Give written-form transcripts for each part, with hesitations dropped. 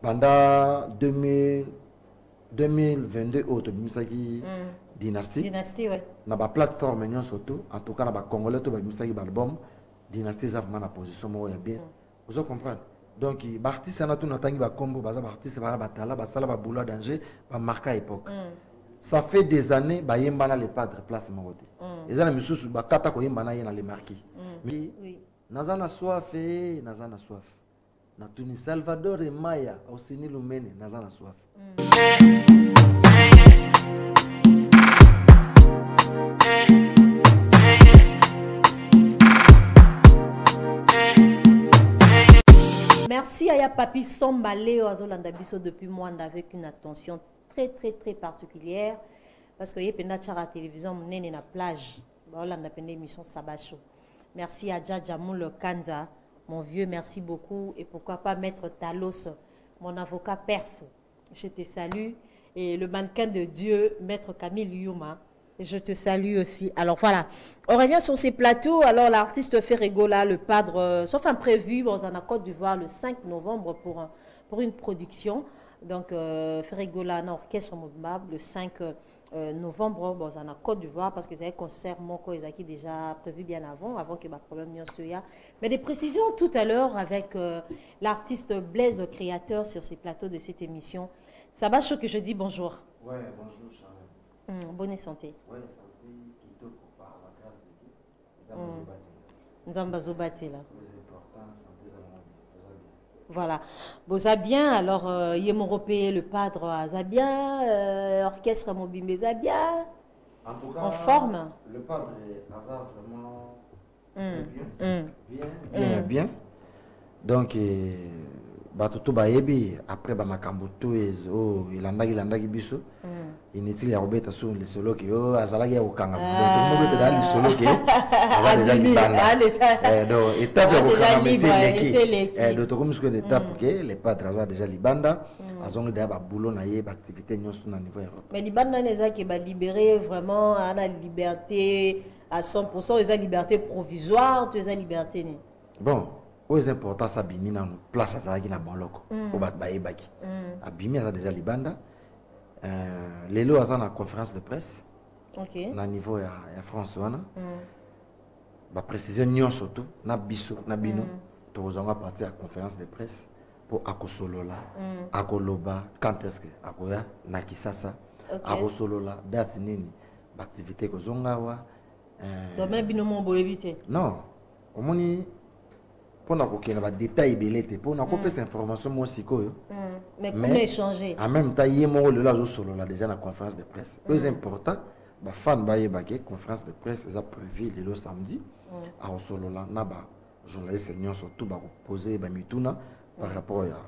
pendant 2022 auto bimisaki dynastie. Dynastie, ouais. Na ba plateforme nyon surtout, en tout cas na ba congolais to ba bimisaki ba album dynastie ça vraiment na position mo ya bien. Vous comprenez? Donc ba artiste na tout natangi ba combo ba artiste ba batala ba sala ba boulot danger ba marquer époque. Ça fait des années ba yemba na les padres place mo côté. Ezana misusu ba kata ko yemba na yena les marquer. Mais nazana soif nazana soif. Na Tuni Salvador et Maya au Sini Lumene nazana soif. Merci à Papi Somba Léo Azolanda Biso depuis Mwanda avec une attention très particulière parce que yependa chara télévision nene na plage Olanda pende émission Sabacho. Merci à Djadja Moule Kanza, mon vieux, merci beaucoup, et pourquoi pas Maître Talos, mon avocat perse. Je te salue, et le mannequin de Dieu, Maître Camille Yuma, je te salue aussi. Alors voilà, on revient sur ces plateaux. Alors l'artiste Ferregola, le padre, sauf imprévu, dans un Côte d'Ivoire le 5 novembre pour une production. Donc Ferregola, un orchestre mobile, le 5 novembre, dans un Côte d'Ivoire, parce que c'est un concert qui déjà prévu bien avant que ma problème n'y soit. Mais des précisions tout à l'heure avec l'artiste Blaise, créateur sur ces plateaux de cette émission. Ça va, chaud que je dis bonjour. Ouais, bonjour Charles. Bonne santé. Ouais, santé, qui te par la grâce de Dieu. Nzamba Zobate là. Voilà. Bozabien, alors Yemoropé, le padre Azabien, orchestre Mobimbe Zabien. En tout cas, en forme. Le padre Azar vraiment bien. Donc, batutu bayebi après bamakambutu ezo ilandaki biso inutile ya robeta sur le solo que azalaki ya kokanga donc mo beta le solo que azala déjà libanda donc étape ya kokanga meseleki donc comme ce que l'étape que les padres azala déjà libanda azongi da ba boulot na ye ba activité nyonso na niveau Europe. Mais libanda neza ke ba libérer vraiment à la liberté à 100%, ils ont liberté provisoire, tu as liberté ni. Bon, c'est important ça bimi na place azalaki na bon loko o bat bayebaki abimi aza déjà libanda lelo aza na conférence de presse na niveau ya France wana ba précision nyonso surtout na biso na bino tozonga partir à conférence de presse pour akosolola akoloba quand est-ce que akoya na Kisasa akosolola date nini ba activité kozonga wa domaine bino mo boyebite non omoni pour nous détails belete pour nous ces informations moi aussi mais comment échanger en même temps il y a le solo là déjà la conférence de presse plus important ba fan ba yebake conférence de presse ça prévu le samedi à solo là na ba journaliste ñon surtout ba poser ba mituna par rapport à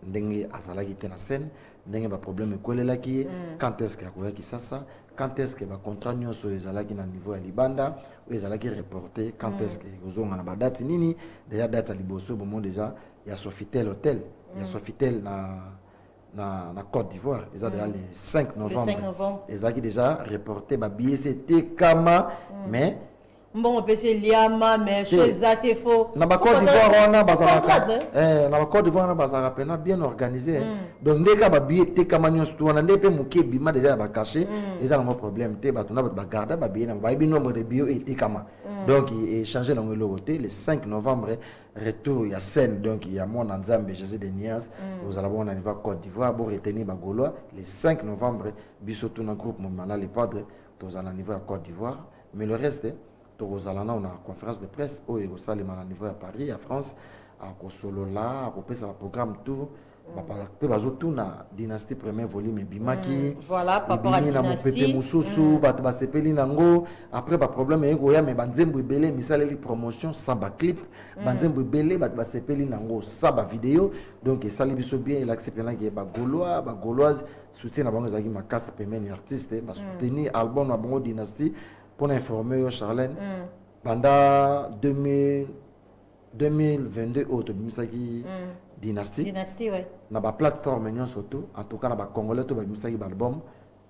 ndenge azalaki te na scène ndenge ba problème ekolela ki quand est-ce que akoya Kisasa quand est-ce que ba contrat nyonso ezalaki na niveau ya libanda ou ezalaki reporté quand est-ce que ozonga na ba date nini déjà date liboso bon déjà il y a Sofitel hôtel il y a Sofitel na Côte d'Ivoire ils ont déjà le 5 novembre ezalaki déjà reporté ba billet c'était kama mais bon on peut se liama mais chose ça te faux na ba Côte d'Ivoire on a bazaka na ba Côte d'Ivoire on a bazaka pena bien organisé donc dès que ba billet te kama nyonso to na ndepé muké bima déjà ba caché ils ont un problème te ba tuna ba garder ba billet na ba bi nombre de billets et te kama donc il changer dans le côté le 5 novembre retour il y a scène donc il y a mon Nzambe Jésus de Nias vous allez voir on va Côte d'Ivoire pour retenir ba Gaulois le 5 novembre biso tout un groupe moment les padres tous à niveau à Côte d'Ivoire mais le reste on a une conférence de presse au niveau à Paris, à France, à Kosolola, à programme tout. Tout na dynastie premier volume Bimaki. Voilà, papa la dynastie. Après, pas problème, il y a mais banzembo belé, misali promotion, samba clip, banzembo belé, basepeli nango, samba vidéo. Donc, ça les biso bien, il accepte là que Gaulois, Gauloise, soutien à bango zagi ma casse paiement artiste, soutenir album à bango dynastie. Pour informer Charlène, pendant 2022 auto bimisaki dynastie ouais. Na ba plateforme surtout en tout cas na ba congolais to ba bimisaki ba album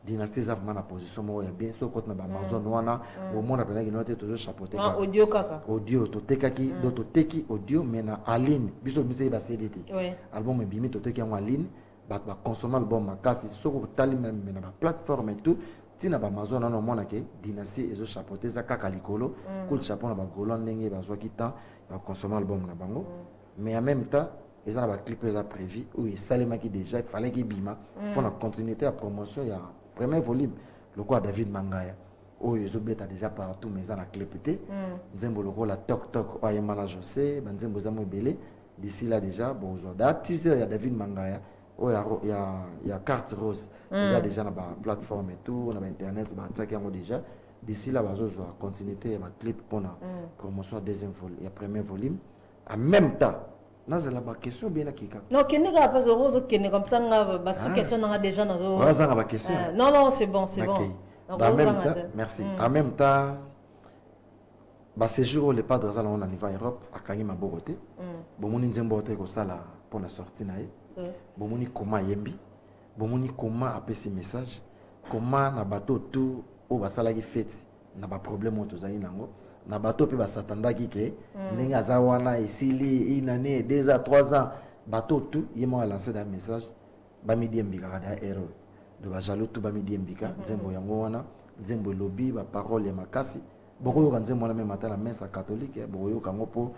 dynastie ça vraiment la position moi bien so côté na Amazon wana au monde appelé qui note toujours chapeauté audio kaka audio to tekaki do teki audio mais na aline biso mise ba CDT album bimi to teki en ligne ba consommer album makasi so ko tali même na ba plateforme et tout tina ba Amazon na mona ke dynastie ezo chapeauté ça kaka likolo cool chapeau na ba golon ndenge ba zwa kita ba consommer album na bango mais en même temps ils ont un clip prévu où il salemaki déjà il fallait qu'il bima pour la continuité à promotion il y a premier volume le quoi David Mangaya où ils ont déjà partout mais ils ont un clip été nzembo le la toc toc ou Ayemana José nzembo zamo belé d'ici là déjà bon d'artiste il y a David Mangaya où il y a carte rose ils ont déjà la plateforme et tout on a internet bah ça qui ont déjà d'ici là bazo continuité il y a clip pour la promotion deuxième volume il y a premier volume en même temps non, c'est la question bien kika. Non, kenega pas rose kenega comme ça nga sous question nga déjà dans la question. Non non, c'est bon, c'est bon. En même temps, merci. En même temps ba séjour le pas dans on arrive en Europe à Kangi Maboroté. Bomoni nzembo te ko sala pour la sortie nae. Bomoni comment yembi. Bomoni comment apesi message. Comment na bateau tout au basala ki fête na ba problème to zali nango. Na bateau pe basatanda ki ke ndenge azawana esili une année 2 ans 3 ans bateau tout yemo a lancé un message ba midi mbika kada héros de ba jalo tout ba midi mbika nzembo yango wana nzembo lobby ba parole ya makasi boko yo nzembo na même matin la messe catholique boko yo kango po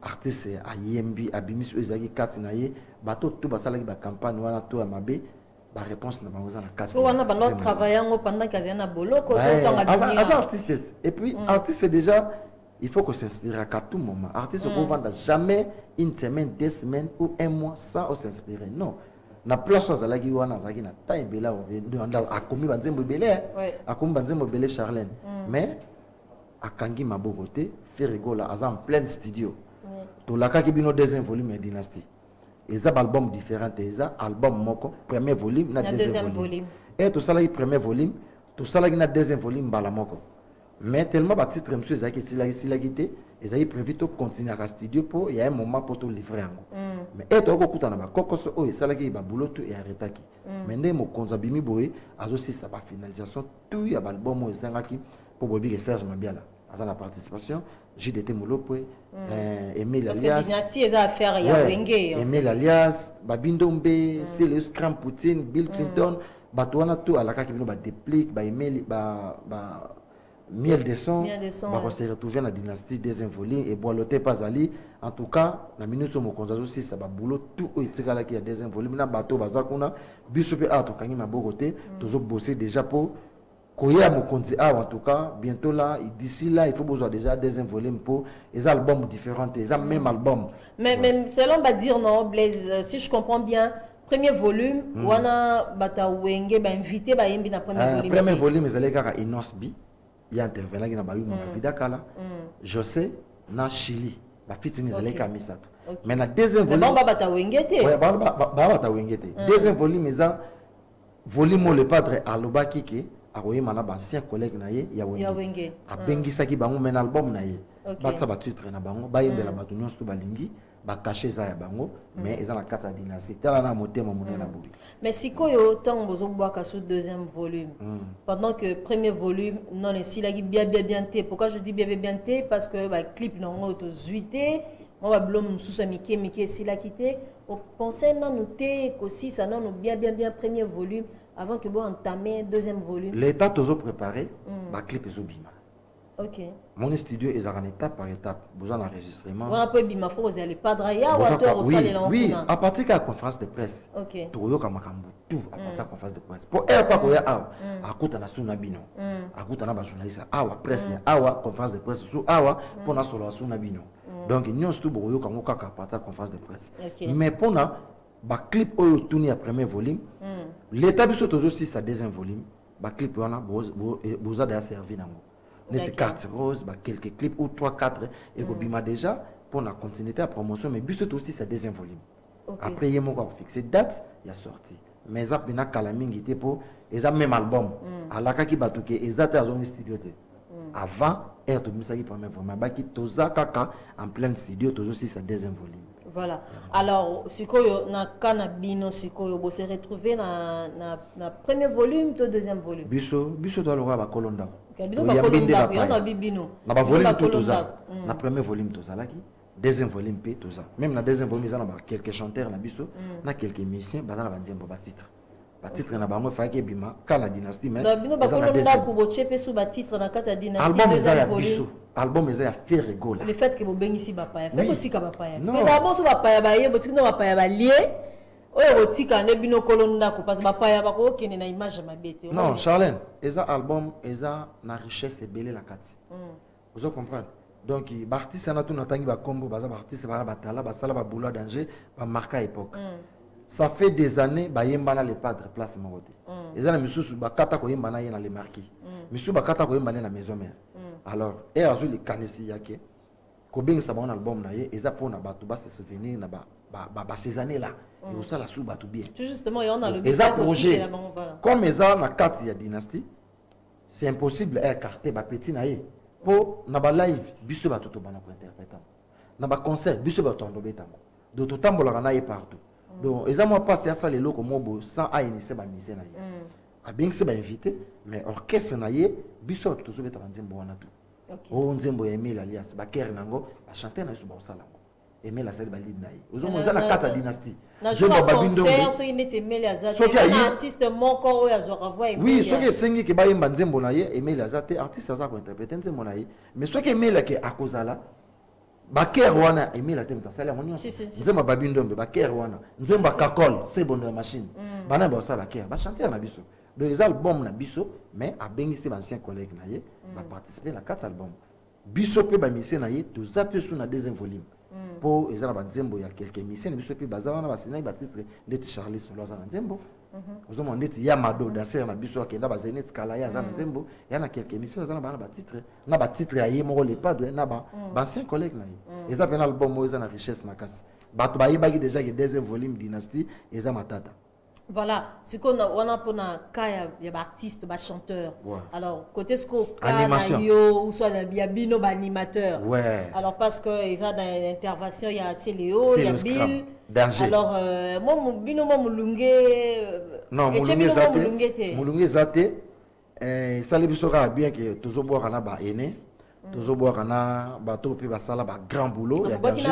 artiste a yembi abimisu ezaki kati na ye bateau tout basala ki ba campagne wana to ya mabe ba réponse na bango za na kasi on a notre travail pendant qu'azana boloko artiste et puis artiste déjà il faut qu'on s'inspire à tout moment artiste on vend jamais une semaine 2 semaines ou 1 mois sans s'inspirer non na place za qui wana za qui na taille bela a commis banzembo belé a commis banzembo belé Charlène mais a kangi mabokote fait rigola en plein studio to la ka ki bino deuxième volume de dynastie. Ils ont un album différent, ils ont un album moko, premier volume, deuxième volume. Et tout ça là, premier volume, tout ça là, il y a deuxième volume, balamoko. Mais tellement de titres, monsieur, ils ont prévu de continuer à studio pour il y a un moment pour tout livrer. Mais et tout le monde, kokoso, oh, ça là, il y a boulot tout et arrêté qui. Mais ne mo konzabimi boy, aussi ça va finalisation tout il y a album ils ont qui pour Bobby et Serge Mabiala. À la participation, JDT Molopo, Emile Alias. Parce que dynastie les affaires il y a Wenge. Emile Alias, Babindombe, Célus Cram Poutine, Bill Clinton, Batouana tout à la cas qui nous déplique, Emile, Miel de son, on se retrouve dans la dynastie des involés et Boiloté Pazali. En tout cas, la minute où on conçoit aussi ça va boulot tout au Itigala qui a des involés. Maintenant bateau bazakuna, bisupe à tout kangi mabogoté, tous bosser déjà pour Koya Mokonzi en tout cas, bientôt là, d'ici là, il faut besoin déjà des volumes pour les albums différents, les même album. Mais selon va dire non, Blaise, si je comprends bien, premier volume, on a bata wenge ba invité ba yembi na premier volume. Premier volume, ils allaient à Inosbi, il y a intervenant qui n'a pas eu mon vida kala. Je sais, na Chili, ba fitini ils allaient à Misato. Mais na deuxième volume, ba bata wenge te. Ouais, ba bata wenge te. Deuxième volume, ils a volume le padre Aloba Kike. Aroye mana ba ancien collègue na ye ya wenge abengisa ki bango men album na ye batsa ba titre na bango ba yembela bato nyonso to balingi ba cacher za ya bango mais eza na kata dynastie tala na motema monena bobi mais sikoyo tant bozo boaka sous deuxième volume pendant que premier volume non les silagi bien te pourquoi je dis bien te parce que ba clip non auto zuité moi ba blom sous sa mike sila quitté au penser non noté aussi ça non bien premier volume avant que vous entamez deuxième volume. L'état toujours préparé, ma clip est au bima. Ok. Mon studio est en étape par étape, besoin d'enregistrement. On a pas bima, faut vous allez pas draya ou à toi au salé là. Oui, à partir de la conférence de presse. Ok. Tout comme tout à partir de la conférence de presse. Pour elle pas koya awa, akuta na suna bino. Akuta na ba journaliste awa presse awa conférence de presse sous awa pour na solo suna bino. Donc nous tout boyo comme ka à partir de la conférence de presse. Mais pour na ba clip oyo tourner à premier volume. L'état biso toujours si sa deuxième volume, ba clip wana boza déjà servi nango. Net carte rose, ba quelques clips ou 3 4 et go bima déjà pour la continuité à promotion mais biso aussi sa deuxième volume. Après yemo ko fixer date, il y a sorti. Mais ça pena kala mingi te pour eza même album. Alaka ki batuke ezata azongi studio te. Avant air to misaki premier volume ba ki toza kaka en plein studio toujours si sa deuxième volume. Voilà. Alors, sikoyo na kana bino sikoyo bo se retrouver na premier volume to deuxième volume. Biso doit le roi ba kolonda. Bino ba kolonda ko na bibino. Na ba volume tout toza. Na premier volume toza laki. Deuxième volume pe toza. Même na deuxième volume ils en ont quelques chanteurs na biso, na quelques musiciens bazana ba nzembo ba titre. Ba titre na bango fa ke bima kana dynastie mais. Na bino ba kolonda ko bo chepe sous ba titre na kata dynastie album deuxième volume. Biso. Album eza ya faire rigole. Le fait que vous bénissez bapaya, fait que tika bapaya. Mais ça bon so bapaya ba ye, botika no bapaya ba lié. Oyo botika ne bino kolonda ko parce bapaya ba ko kene na image mabete. Non, Charlène, eza album eza na richesse ebele la kati. Vous comprenez? Donc l'artiste na tout natangi ba combo baza artiste ba batala ba sala ba boulot danger ba marquer époque. Ça fait des années ba yemba na le padre place mokote. Eza na misusu ba kata ko yemba na ye na le marquis. Misusu ba kata ko yemba na maison mère. Alors, et azul les canisi yake, kobeng sa bon album na ye, eza pour na batu ba se souvenir na ba ces années là, et aussi la sous batu bien. Justement, il y en a le projet. Comme eza na kati ya dynastie, c'est impossible écarter ba petit na ye. Pour na ba live, biso ba toto bana ko interpréter. Na ba concert, biso ba tondo betamo. Do to tambola na ye partout. Donc, eza moi passe ya ça les loko mobo sans a initier ba mise na ye. A bien que c'est invité, mais orchestre na ye, biso to zo betamo nzembo wana tout. Oh nzembo ya Emile alias baker nango ba chanter na su ba sala ngo Emile asali ba lead na ye ozomo za na kata dynastie je ba babindo so inete Emile azate un artiste moko oyo azora voix Emile oui soki esengi ke ba yemba nzembo na ye Emile azate artiste aza ko interpréter nzembo na ye mais soki Emile ke akozala baker wana Emile atemta sala ngo nzembo babindo baker wana nzembo kakol c'est bon de machine bana ba sala baker ba chanter na biso. Donc les albums na biso mais a bengisi ba ancien collègue na ye ba participer na 4 albums biso pe ba mission na ye to zape sous na deuxième volume pour ezala ba nzembo ya quelques missions biso pe baza wana ba sina ba titre ndeti Charlie Solo za nzembo ozomo ndeti Yamado danser na biso akenda ba Zenet Kala ya za nzembo ya na quelques missions za na ba titre ya ye moko le padre na ba ancien collègue na ye ezala na album mo ezala na richesse makasi bato ba yibaki déjà que deuxième volume dynastie ezala matata. Voilà, ce qu'on a pour un cas, il y a artiste, chanteur. Ouais. Alors, côté ce qu'on animation ou soit il y a bino animateur. Ouais. Alors parce que il y a dans l'intervention, il y a Céléo, il y a Bill. Danger. Alors moi mon bino moi mulunge non, mulunge zate ça les bisora bien que toujours boire na ba ene. Toujours boire na bateau puis basala ba grand boulot ya danger.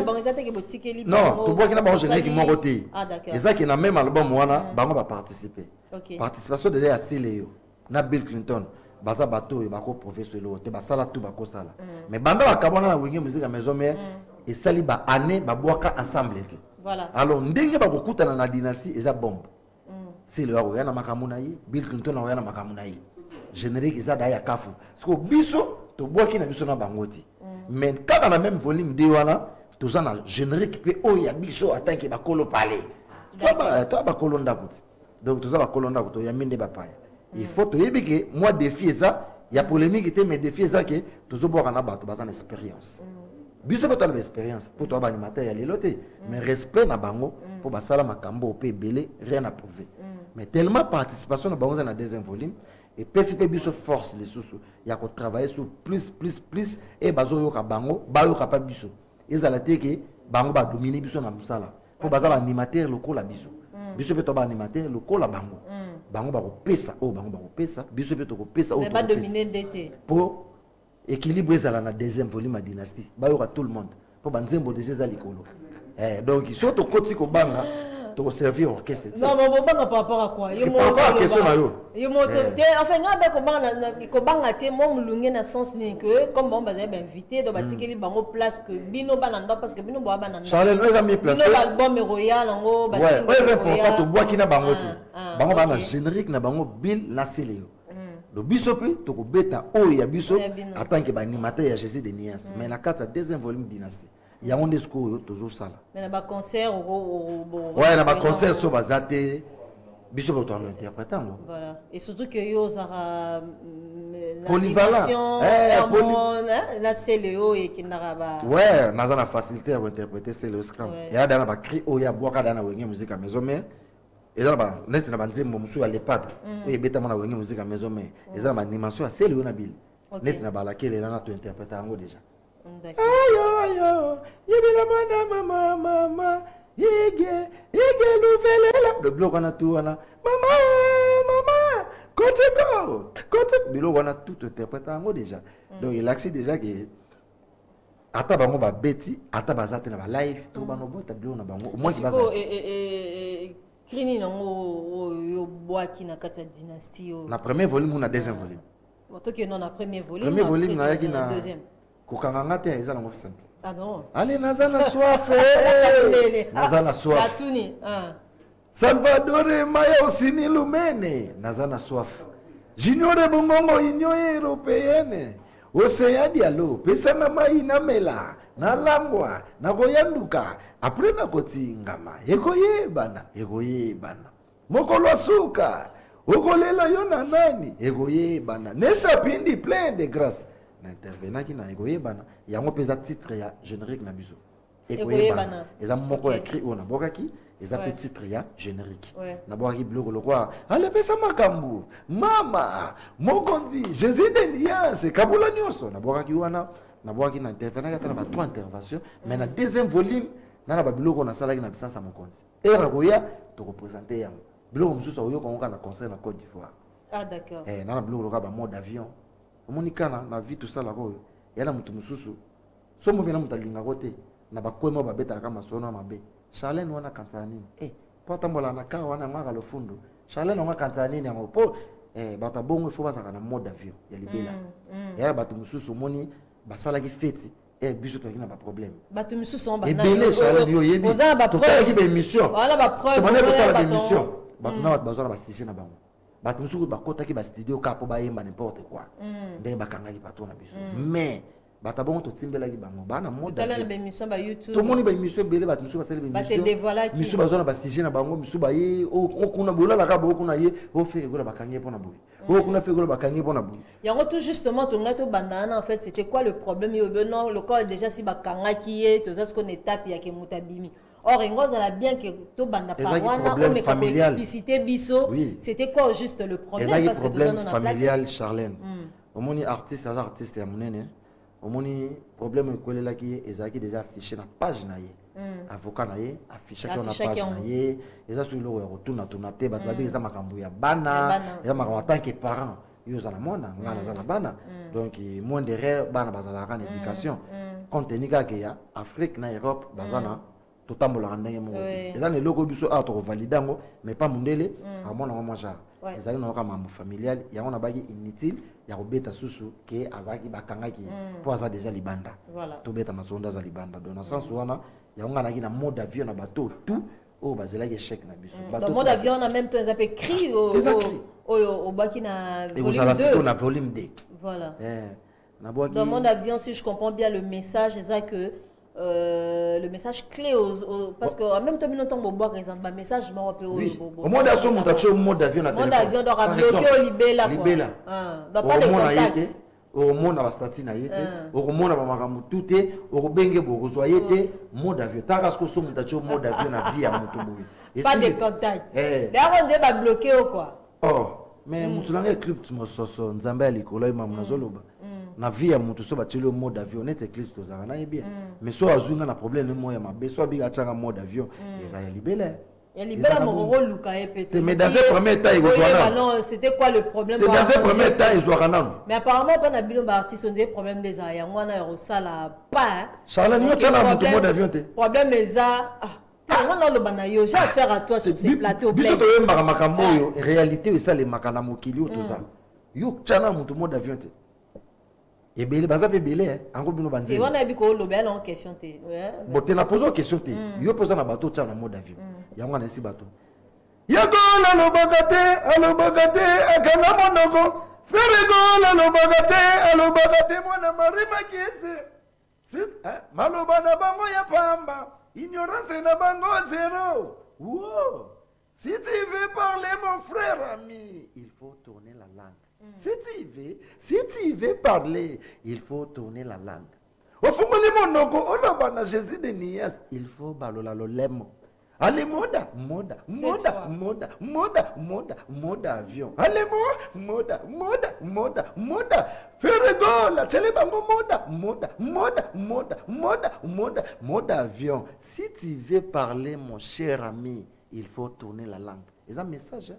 Non, tu bois qui na ba générique mon côté. Ah d'accord. Et ça qui na même album wana bango ba participer. OK. Participation déjà à Céléo, na Bill Clinton, baza bateau ba ko professeur te basala tout ba ko sala. Mais banda ba kabona na wingi musique à maison mère et sali ba année ba boaka ensemble té. Voilà. Alors ndenge ba kokutana na dynastie eza bombe. Céléo ya na makamuna yi, Bill Clinton ya na makamuna yi. Générique eza da ya kafu. Parce que biso to boaki na biso na bangoti mais quand on a même volume de wana to za na générique pe o ya biso atanke ba kolo parler to ba kolo ndakuti donc to za ba kolo ndakuti ya minde ba paya il faut to yebike moi défi ça il y a polémique était mais défi ça que to zo boaka na bato bazana expérience biso ba to na expérience pour to ba animateur ya lelote mais respect na bango pour ba sala makambo pe belé rien à prouver mais tellement participation na bango na deuxième volume. Et PCP biso force les sous il y a qu'on travailler sur plus et bazo yo ka bango ba yo ka pa biso ezala te ke bango ba dominer biso na musala pour baza ba animateur local la biso biso pe to ba animateur local la bango bango ba ko pesa o bango ba ko pesa biso pe to ko pesa o mais pas dominer d'été pour équilibre ezala na deuxième volume à dynastie ba yo ka tout le monde pour banzembo déjà za likolo donc surtout koti ko banga to servir orchestre. Non, mais bon, par rapport à quoi? Il par rapport à question na yo. Enfin, ngabe ko banga te mo mulunge na sens ni que comme bon baza ba invité do batikeli bango place que bino bananda parce que bino bo bananda. Charles, nous avons mis place. Bino album royal ngo ba single. Ouais, c'est important to bois ki na bango ti. Bango ba na générique na bango Bill na Céléo. Le biso pe to ko beta o ya biso en tant que ba animateur ya Jésus de Nias. Mais la carte deuxième volume dynastie. Il y a un discours toujours ça là. Mais na concert ouais na concert so bazate biso ba to interprétant. Voilà. Et surtout que yo zara polyvalent la Céléo et qui n'a pas ouais na za facilité à interpréter c'est le scrum. Il y a dans ba cri o ya boaka dans wenge musique à maison mais ezala ba net na banzembo musu ya lepad et beta na wenge musique à maison mais ezala ba animation à Céléo na Bill net na ba laquelle là na to interpréter ngo déjà. Ayo, yebila mama, mama, yege, louvelela. Le bloc on a tout, on a maman, côté, bilo on a tout interprété en mot déjà. Donc il accès déjà que ata bango ba beti, ata bazate na ba live, to bango bota bilo na bango. Moi qui bazate. Krini nango yo boaki na kata dynastie. Na premier volume ou na deuxième volume. Toi qui non na premier volume. Premier volume na yaki na deuxième. Kokanga te eza na office. Ah non. Allez nazana soif. Nazana soif. Katuni. Salvador Maya Osini Lumene, Nazana soif. Junior de Bongongo, Union Européenne, Océan Diallo, Pesama Maïna Mela, Nalangwa, Nagoyanduka, après Nakoti Ngama, Egoye Bana, Mokolo Suka, Ogolela Yona Nani, Egoye Bana, Nesha Pindi, plein de grâce. N'intervenant qui n'a Egoye Bana, il y a un peu de titre, il y a générique Nabiso. Egoye Bana, et ça m'a écrit au Nabokaki. Les appels titres générique. D'abord, il bloque le roi. Allez, mais ça m'a camou. Mama, Mokondi, Jésus d'Elias, Kaboula Nyoso. D'abord, il y a intervenant, il y a 3 interventions. Mais dans le deuxième volume, il y a un bloc on a salé dans la Mokondi. Et Ragoya, tu représentes un bloc, on a un concert dans Côte d'Ivoire. Ah, d'accord. Et dans le bloc, on a un mode d'avion. On a une vie, tout ça, il y a un moutou. So mo bina mutalinga kote na bakwema babeta kama sona mabe. Charlène wana kantanini. Pota mbola na ka wana ngaka lofundo. Charlène wana kantanini yango po bata bongo fo basaka na mode d'avion ya libela. Ya batu mususu moni basala ki feti biso to kina ba problème. Batu mususu on ba na. Ebele Charlène yo yebi. Oza ba preuve ki ba émission. Wala ba preuve. To bana ko ba émission. Batu na batu bazona ba station na bango. Batu mususu ba kota ki ba studio ka po ba yemba n'importe quoi. Ndenge bakanga ki bato na biso. Mais batabongo to timbela ki bango bana mode d'avion. Tala ba émission ba YouTube. To moni ba émission bele batu mususu ba sele ba émission. Ba se dévoiler ki. Mususu bazona ba station na bango mususu ba ye o kuna bola la ka bo kuna ye o fe gola bakangie pona boy. O kuna fe gola bakangie pona boy. Yango tout justement to ngato bandana en fait c'était quoi le problème yo non le corps déjà si bakanga ki ye to ça ce qu'on étape ya ke mutabimi. Or ingoza la bien que to banda parwana on met comme explicité biso c'était quoi juste le problème parce que problème familial Charlène. Omoni artiste ya munene. Omoni problème ekolela ki ezaki déjà affiché na page na ye. Avocat na ye affiché na page na ye. Eza sur le retourna te ba ba eza makambo ya bana, eza makambo en tant que parent. Yo za na mona ngana za na bana. Donc moins d'erreur bana bazala kan éducation. Compte tenu ka ya Afrique na Europe bazana totambola ndenge mo. Eza ne logo biso a to validango mais pas mundele a mona mo ja. Ezali na kama mambo familial yango na baki inutile ya kobeta susu ke azaki bakangaki po aza déjà libanda. To beta masonda za libanda. Dans le sens wana yango ngana ki na mode d'avion na bateau tout o bazela ke chèque na biso. Dans mode d'avion on a même temps ils appellent cri au baki na volume 2. Na volume 2. Voilà. Dans mode d'avion si je comprends bien le message c'est ça que le message clé parce que en même temps nous on boire exemple message mais on peut au mode d'avion on t'a au mode d'avion na téléphone mode d'avion donc à bloquer au libella donc pas de contact au monde na statut na yete au monde ba makambo tout au benge bo zo yete mode d'avion ta parce que so on t'a au mode d'avion na vie à moto boy pas de contact d'ailleurs on dit ba bloquer quoi mais mutulanga clip mososo nzambe alikolo imamu nazoloba na vie ya mutu so bateli au mode d'avion net éclipse to zanga na bien mais so azunga na problème mo ya mabe so biga tchanga mode d'avion eza ya libela mon luka petit mais dans ce premier temps il was non c'était quoi le problème dans ce premier temps il was mais apparemment pas na bino ba artiste on dit problème des ya ngwana ya sala pas Charlène yo tchana mutu mode d'avion te problème eza on le banayo j'ai affaire à toi sur ces plateaux biso to yemba makambo yo réalité ça les makana mokili to za yo tchana mutu mode d'avion te et belé baza pe belé ango bino banzi et on a bi ko lo bela en question te bon te na poser question te yo poser na bateau tchana mode d'avion yango na si bateau yago la lo bagate akana monoko ferego la lo bagate mona marima kiese sit maloba na bango ya pamba ignorance na bango zéro wow si tu veux parler mon frère ami il faut tourner la langue. Si tu veux parler, il faut tourner la langue. Au fond, Jésus de Nias, il faut balola lolemo. Allez, moda, moda, moda, moda, moda, moda, moda avion. Allez, moda, moda, moda, moda. Ferregola, tcheleba, moda, moda, moda, moda, moda, moda, moda avion. Si tu veux parler, mon cher ami, il faut tourner la langue. C'est un message, hein?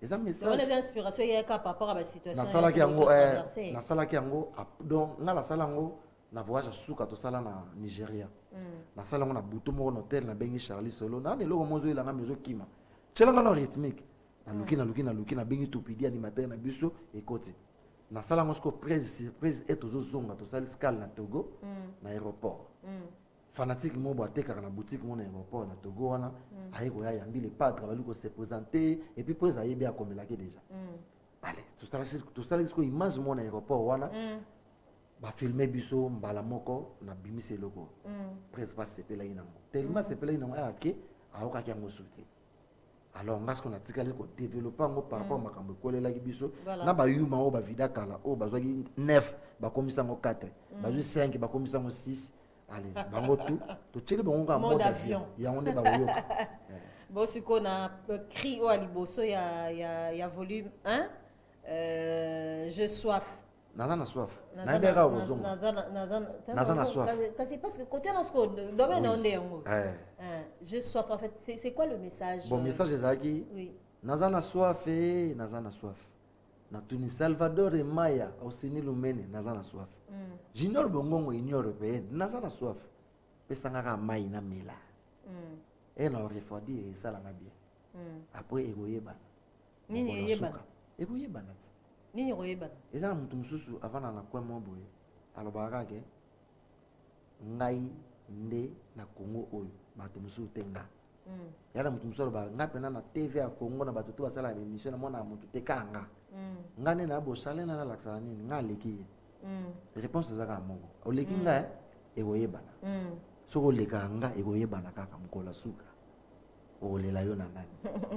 C'est un message. On a des inspirations par rapport à la situation. Na sala ki yango, donc na la sala yango. Na voyage suka to sala na Nigeria. Na sala na buto mo na hotel na bengi Charlie Solo. Na ne logo mozo ila na mezo kima. Tshela na rythmique. Na luki na bengi tupidi animateur na biso ekoti. Na sala ngosko surprise et tozo zonga to sala scale na Togo na aéroport. Fanatique mo bo ateka na boutique mo na aéroport na Togo wana ayeko ya yambi le padre baliko se présenter et puis pose ayebi akomela ke déjà. Allez, tout ça ko image mo na aéroport wana. Ba filmer biso mbala moko na bimise loko presque pas sepela inango tellement sepela inango ake aoka ki yango souti alors ngas ko na tikali ko développer ngo par rapport makambo kolela ki biso na ba yuma o ba vida kala o ba zwaki 9 ba komisa ngo 4 ba zwi 5 ba komisa ngo 6 allez bango to tshele bango ka mode avion ya onde ba yoka bon siko na cri o aliboso ya volume 1 je soif. Nazana soif. Nazana soif. C'est parce que côté dans domaine on est je soif en fait c'est quoi le message? Bon message ezaki. Oui. Nazana soif nazana soif. Na Tuni Salvador et Maya au Sini Lumene nazana soif. Junior Bongo Union européenne nazana soif. Pesanga mai na mela. Et na refadi et ça la bien. Après egoyeba. Nini yeba. Egoyeba. Nini royeba. Eza na mutu mususu avant na kwa moboye. Alobaka ke ngai nde na Congo oyo bato mususu tenga. Yala mutu mususu ba ngapena na TV ya Congo na bato to basala émission na mona mutu tekanga. Ngane na bo sale na laksana nini ngaleki. Réponse ezaka mongo. Oleki nga egoyeba. Soko leka nga egoyeba na kaka mukola suka.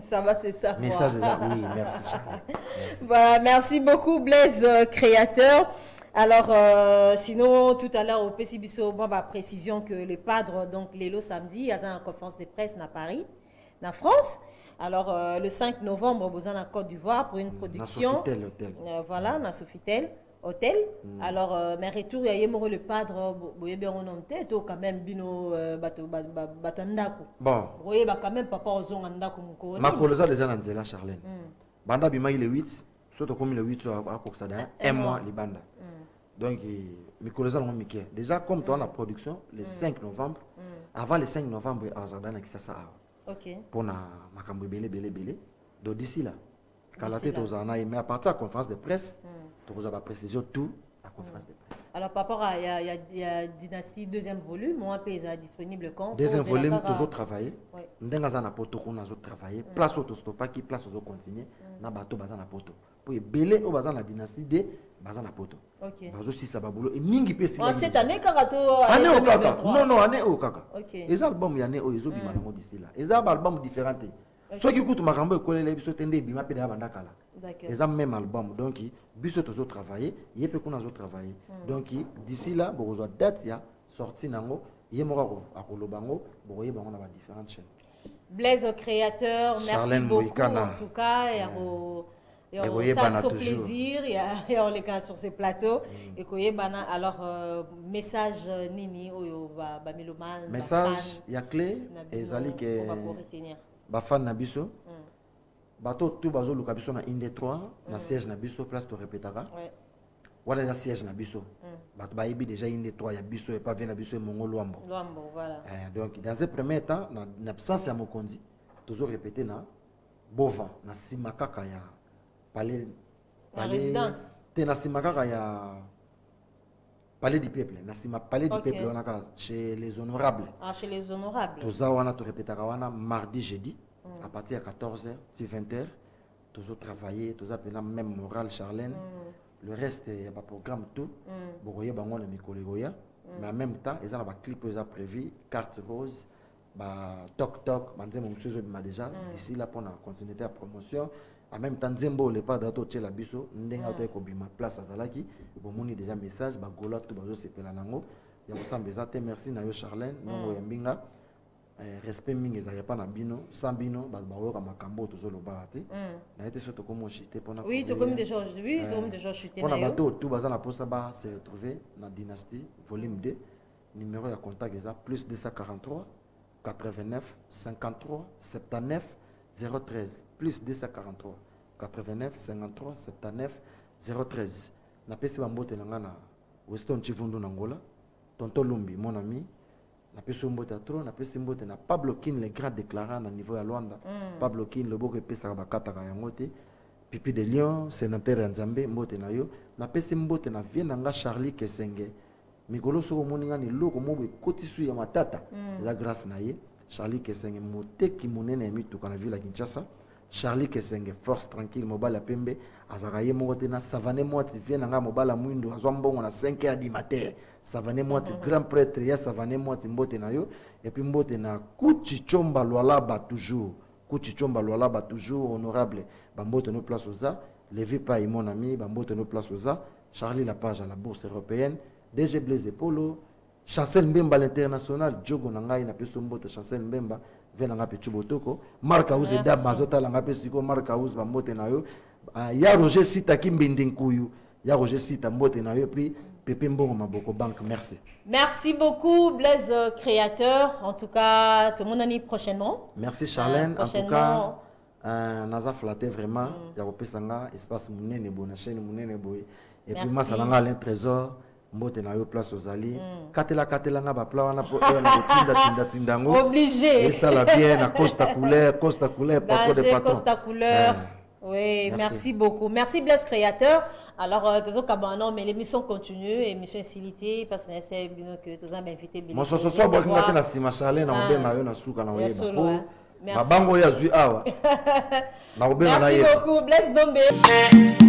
Ça va, c'est ça. Message oui, merci Charles. Merci. Bah, merci beaucoup Blaise, créateur. Alors, sinon, tout à l'heure au PCBISO, précision que le padre, donc Lélo samedi, il y a une conférence de presse à Paris, en France. Alors, le 5 novembre, vous êtes en Côte d'Ivoire pour une production. Voilà, dans Sofitel. Hôtel. Alors, mes retours, il y a le padre, il quand même bino batandako. Bon. Oui, quand même papa ozon andako mko. Ma colosa déjà nanzela Charlène. Banda bima il est 8, surtout comme le 8 à Koksada, un mois les banda. Donc mes colosa non miké. Déjà comme toi la production le 5 novembre, avant le 5 novembre à Zardana qui ça. OK. Pour na makambo belé. Donc d'ici là, quand la tête aux ana mais à partir de la conférence de presse vous avez précisé tout à la conférence de presse. Alors, par rapport à y a Dynastie deuxième volume, moi, est disponible quand? Deuxième volume, toujours travailler. Nous avons poto, nous avons travaillé. Place au stopaki, place au continuer. Nous avons bazan na poto. Pour belé au bazan la Dynastie de bazan na poto. Ok. Bazo si ça va boulot et mingi pesi. En cette année, karato. Année au kaka. Non, année au kaka. Ok. Les albums y année au yezo bima nango d'ici là. Les albums différents. Ceux qui écoutent makambo école les biso tende bima pe da banda kala. D'accord. Les mêmes album donc biso tozo travailler, yé pe kuna zo travailler. Donc d'ici là bo zo date ya sorti nango, yé moko akolobango, bo yé bango na ba différentes chaînes. Blaise créateur, merci Charlène beaucoup Boikana. en tout cas et au plaisir et on les cas sur ces plateaux et koyé bana alors message nini oyo ba miloman message ya clé ezali que on va pour retenir ba fan na biso bato tout bazo luka biso na inde 3 na siège na biso place to répétera wala ya siège na biso bato ba yebi déjà inde 3 ya biso et pas vient na biso mongo Luambo voilà donc dans un premier temps na absence ya mokonzi toujours répéter na bova na simakaka ya palais résidence te na simakaka ya palais du peuple na sima palais du peuple on a chez les honorables chez les honorables toza wana to répétera wana mardi jeudi à partir de 14h sur 20h toujours travailler toza pena même moral Charlène le reste il y a pas programme tout bokoye bango na mikolegoya mais en même temps ils ont ba clip ils ont prévu carte rose ba toc toc manzemo msuzo bima déjà d'ici là pour continuer la promotion en même temps Zembo le pas d'ato tchela biso ndenga to ko bima place azalaki bomoni déjà message ba gola to bazo sepela nango ya kosamba ezate merci na yo Charlène nongo ya mbinga respect mingi ezalaka pas na bino sans bino bayoka makambo tozoloba te na été surtout comme chuter pour oui tu comme des choses oui comme des choses chuter na yo pour tout baza na posa ba se retrouver na dynastie volume 2 numéro ya contact eza plus 243 89 53 79 013 plus 243 89 53 79 013 na pesi bambote na ngana Weston Chivundu Nangola Tonto Lumbi mon ami na pesi mbote trop na pesi mbote na Pablo Kin le grand déclarant na niveau ya Luanda Pablo Kin le boko pesa bakataka yango te Pipi de Lion sénateur ya Nzambe mbote na yo na pesi mbote na vie nanga Charlie Kesenge mikolo soko moninga ni loko mobe kotisu ya matata eza grâce na ye Charlie Kesenge moteki monene ya mituka na ville ya Kinshasa Charlie Kesenge force tranquille mobala pembe azakaye mokote na Savane Mwati vie nanga mobala mwindo azwa mbongo na 5h du matin Savane Mwati grand prêtre ya Savane Mwati mbote na yo et puis mbote na Kuchi Chomba Lwalaba toujours Kuchi Chomba Lwalaba toujours honorable bambote no place oza Levi Pai mon ami bambote no place oza Charlie Lapage à la bourse européenne DG Blaise Polo Chancel Mbemba l'international Djogo Nangai na peso mbote Chancel Mbemba venanga pe chubotoko Marc House et Dab Mazota la ngape siko Marc House ba mbote na yo ya Roger Sita Kimbindi Nkuyu ya Roger Sita mbote na yo puis Pépé Mbongo Maboko Banque merci beaucoup Blaise créateur en tout cas tout le monde année prochainement merci Charlène en tout cas naza flatté vraiment ya kopesanga espace munene bo na chaîne munene boy et puis masalanga Alain Trésor mbote na yo place ozali katela nga ba pla wana po na tindango obligé et ça la bien na Costa Couleur pas de patron Costa Couleur oui merci beaucoup merci Blaise créateur alors toujours kabano mais l'émission continue émission Silité parce que c'est bien que tous avez invité bien moi ce soir bois ngate na sima Charlène na obenga yo na suka na oyeba po babango ya zui awa na obenga na yeba merci beaucoup Blaise Dombe